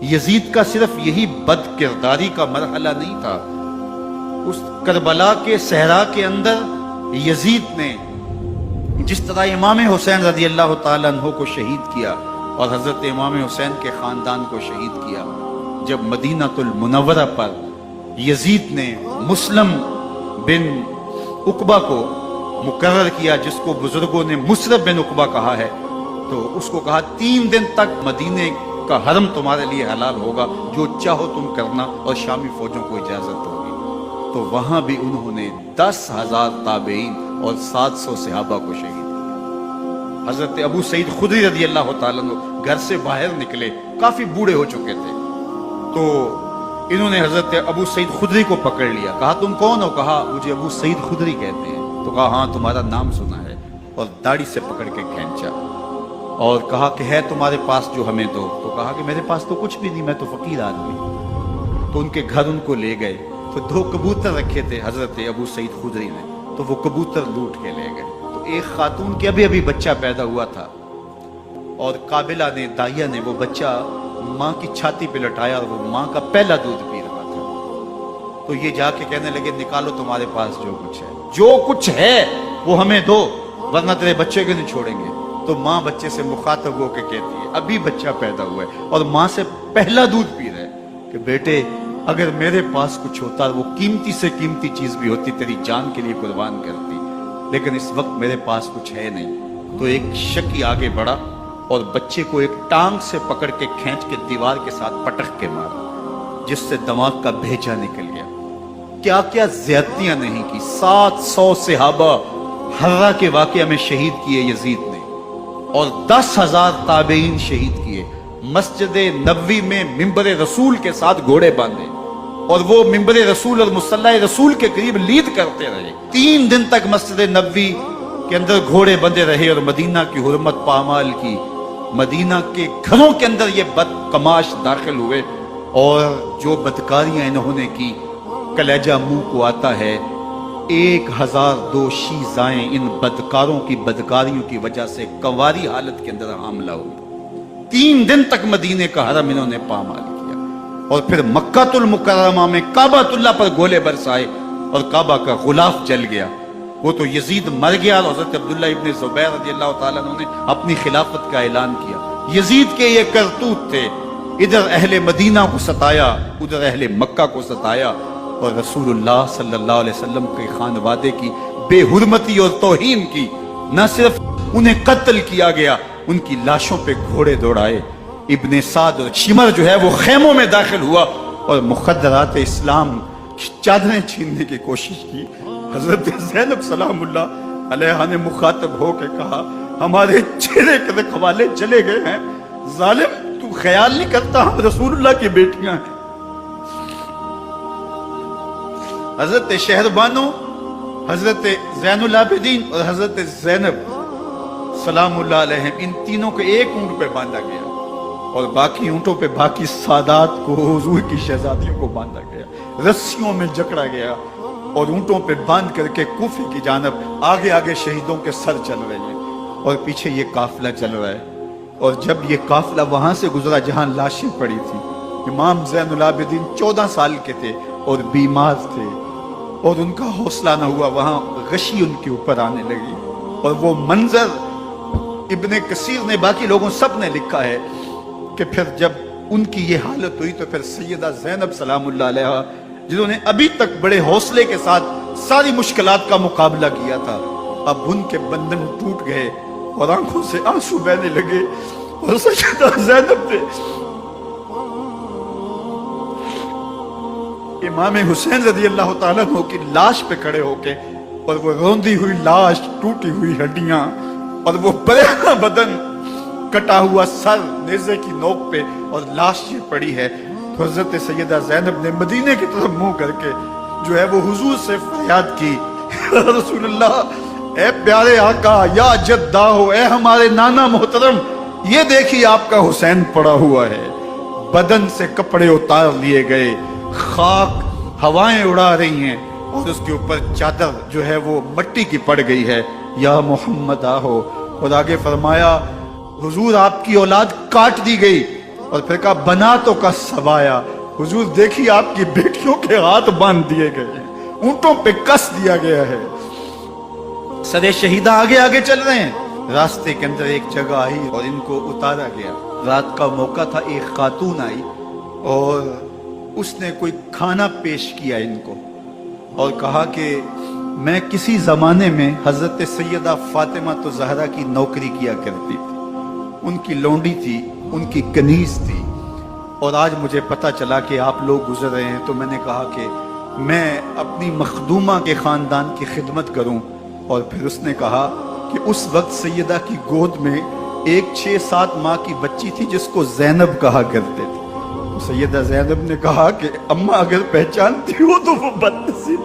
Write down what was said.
یزید کا صرف یہی بد کرداری کا مرحلہ نہیں تھا، اس کربلا کے صحرا کے اندر یزید نے جس طرح امام حسین رضی اللہ تعالیٰ عنہ کو شہید کیا اور حضرت امام حسین کے خاندان کو شہید کیا، جب مدینہ المنورہ پر یزید نے مسلم بن عقبہ کو مقرر کیا، جس کو بزرگوں نے مصرب بن عقبہ کہا ہے، تو اس کو کہا 3 دن تک مدینے کا حرم تمہارے لیے حلال ہوگا، جو چاہو تم کرنا، اور شامی فوجوں کو اجازت ہوگی۔ تو وہاں بھی انہوں نے 10,000 تابعین اور 700 صحابہ کو شہید کیا۔ حضرت ابو سعید خدری رضی اللہ تعالیٰ عنہ گھر سے باہر نکلے، کافی بوڑھے ہو چکے تھے، تو انہوں نے حضرت ابو سعید خدری کو پکڑ لیا، کہا تم کون ہو؟ کہا مجھے ابو سعید خدری کہتے ہیں۔ تو کہا ہاں تمہارا نام سنا ہے، اور داڑھی سے پکڑ کے کھینچا اور کہا کہ ہے تمہارے پاس جو ہمیں دو؟ تو کہا کہ میرے پاس تو کچھ بھی نہیں، میں تو فقیر آدمی ہوں۔ تو ان کے گھر ان کو لے گئے، تو 2 کبوتر رکھے تھے حضرت ابو سعید خدری نے، تو وہ کبوتر لوٹ کے لے گئے۔ تو ایک خاتون کے ابھی بچہ پیدا ہوا تھا، اور قابلہ نے، دائیا نے وہ بچہ ماں کی چھاتی پہ لٹایا، اور وہ ماں کا پہلا دودھ پی رہا تھا۔ تو یہ جا کے کہنے لگے نکالو تمہارے پاس جو کچھ ہے، جو کچھ ہے وہ ہمیں دو، ورنہ تیرے بچے کو نہیں چھوڑیں گے۔ تو ماں بچے سے مخاطب ہو کے کہتی ہے، ابھی بچہ پیدا ہوا ہے اور ماں سے پہلا دودھ پی رہا ہے، کہ بیٹے اگر میرے پاس کچھ ہوتا، وہ قیمتی سے قیمتی چیز بھی ہوتی، تیری جان کے لیے قربان کرتی، لیکن اس وقت میرے پاس کچھ ہے نہیں۔ تو ایک شکی آگے بڑھا اور بچے کو ایک ٹانگ سے پکڑ کے کھینچ کے دیوار کے ساتھ پٹک کے مارا، جس سے دماغ کا بھیجا نکل گیا۔ کیا کیا زیادتیاں نہیں کی۔ 700 صحابہ حرہ کے واقعہ میں شہید کیے یزید نے، اور 10,000 تابعین شہید کیے۔ مسجد نبوی میں ممبر رسول کے ساتھ گھوڑے باندھے، اور وہ ممبر رسول اور مصلی رسول کے قریب لید کرتے رہے۔ 3 دن تک مسجد نبوی کے اندر گھوڑے بندے رہے، اور مدینہ کی حرمت پامال کی۔ مدینہ کے گھروں کے اندر یہ بد کماش داخل ہوئے، اور جو بدکاریاں انہوں نے کی، کلیجہ منہ کو آتا ہے۔ 1002 شیزائیں ان بدکاروں کی بدکاریوں کی وجہ سے کنواری حالت کے اندر حاملہ ہوئی۔ 3 دن تک مدینے کا حرم انہوں نے پامال کیا، اور پھر مکہ المکرمہ میں کعبہ اللہ پر گولے برسائے، اور کعبہ کا غلاف جل گیا۔ وہ تو یزید مر گیا، اور حضرت عبداللہ ابن زبیر رضی اللہ تعالیٰ عنہ نے اپنی خلافت کا اعلان کیا۔ یزید کے یہ کرتوت تھے، ادھر اہل مدینہ کو ستایا، ادھر اہل مکہ کو ستایا، اور رسول اللہ صلی اللہ علیہ وسلم کے خانوادے کی بے حرمتی اور توہین کی۔ نہ صرف انہیں قتل کیا گیا، ان کی لاشوں پہ گھوڑے دوڑائے۔ ابن سعد اور شمر جو ہے وہ خیموں میں داخل ہوا، اور مخدرات اسلام چادریں چھیننے کی کوشش کی۔ حضرت زینب سلام اللہ علیہ نے مخاطب ہو کے کہا ہمارے چہرے کے رکھوالے چلے گئے ہیں، ظالم تو خیال نہیں کرتا ہم رسول اللہ کی بیٹیاں ہیں۔ حضرت شہربانو، حضرت زین العابدین اور حضرت زینب سلام اللہ علیہ، ان تینوں کو ایک اونٹ پہ باندھا گیا، اور باقی اونٹوں پہ باقی سادات کو، حضور کی شہزادیوں کو باندھا گیا، رسیوں میں جکڑا گیا، اور اونٹوں پہ باندھ کر کے کوفے کی جانب آگے آگے شہیدوں کے سر چل رہے ہیں، اور پیچھے یہ قافلہ چل رہا ہے۔ اور جب یہ قافلہ وہاں سے گزرا جہاں لاشیں پڑی تھی، امام زین العابدین 14 سال کے تھے اور بیمار تھے، اور ان کا حوصلہ نہ ہوا، وہاں غشی ان کے اوپر آنے لگی، اور وہ منظر ابن کثیر نے، باقی لوگوں سب نے لکھا ہے کہ پھر جب ان کی یہ حالت ہوئی، تو پھر سیدہ زینب سلام اللہ علیہ، جنہوں نے ابھی تک بڑے حوصلے کے ساتھ ساری مشکلات کا مقابلہ کیا تھا، اب ان کے بندن ٹوٹ گئے اور آنکھوں سے آنسو بہنے لگے، اور سیدہ زینب نے امام حسین رضی اللہ تعالیٰ عنہ کی لاش پہ کھڑے ہو کے، اور وہ روندی ہوئی لاش، ٹوٹی ہوئی ہڈیاں، اور وہ برینا بدن، کٹا ہوا سر نیزے کی نوک پہ، اور لاش یہ پڑی ہے، تو حضرت سیدہ زینب نے مدینے کی طرف منہ کر کے جو ہے وہ حضور سے فریاد کی، رسول اللہ، اے پیارے آقا، یا جدہ ہو، اے ہمارے نانا محترم، یہ دیکھیے آپ کا حسین پڑا ہوا ہے، بدن سے کپڑے اتار لیے گئے، خاک ہوائیں اڑا رہی ہیں، اور اس کے اوپر چادر جو ہے وہ مٹی کی پڑ گئی ہے، یا محمد آہو۔ اور آگے فرمایا حضور آپ کی اولاد کاٹ دی گئی، اور پھر کہا بناتوں کا سبایا، حضور دیکھیے آپ کی بیٹیوں کے ہاتھ باندھ دیے گئے ہیں، اونٹوں پہ کس دیا گیا ہے، سر شہیدہ آگے آگے چل رہے ہیں۔ راستے کے اندر ایک جگہ آئی اور ان کو اتارا گیا۔ رات کا موقع تھا، ایک خاتون آئی اور اس نے کوئی کھانا پیش کیا ان کو اور کہا کہ میں کسی زمانے میں حضرت سیدہ فاطمہ تو زہرا کی نوکری کیا کرتی تھی، ان کی لونڈی تھی، ان کی کنیز تھی، اور آج مجھے پتا چلا کہ آپ لوگ گزر رہے ہیں، تو میں نے کہا کہ میں اپنی مخدومہ کے خاندان کی خدمت کروں۔ اور پھر اس نے کہا کہ اس وقت سیدہ کی گود میں ایک 6-7 ماہ کی بچی تھی جس کو زینب کہا کرتے تھے۔ سیدہ زینب نے کہا کہ اماں اگر پہچانتی ہو تو وہ بدنصیب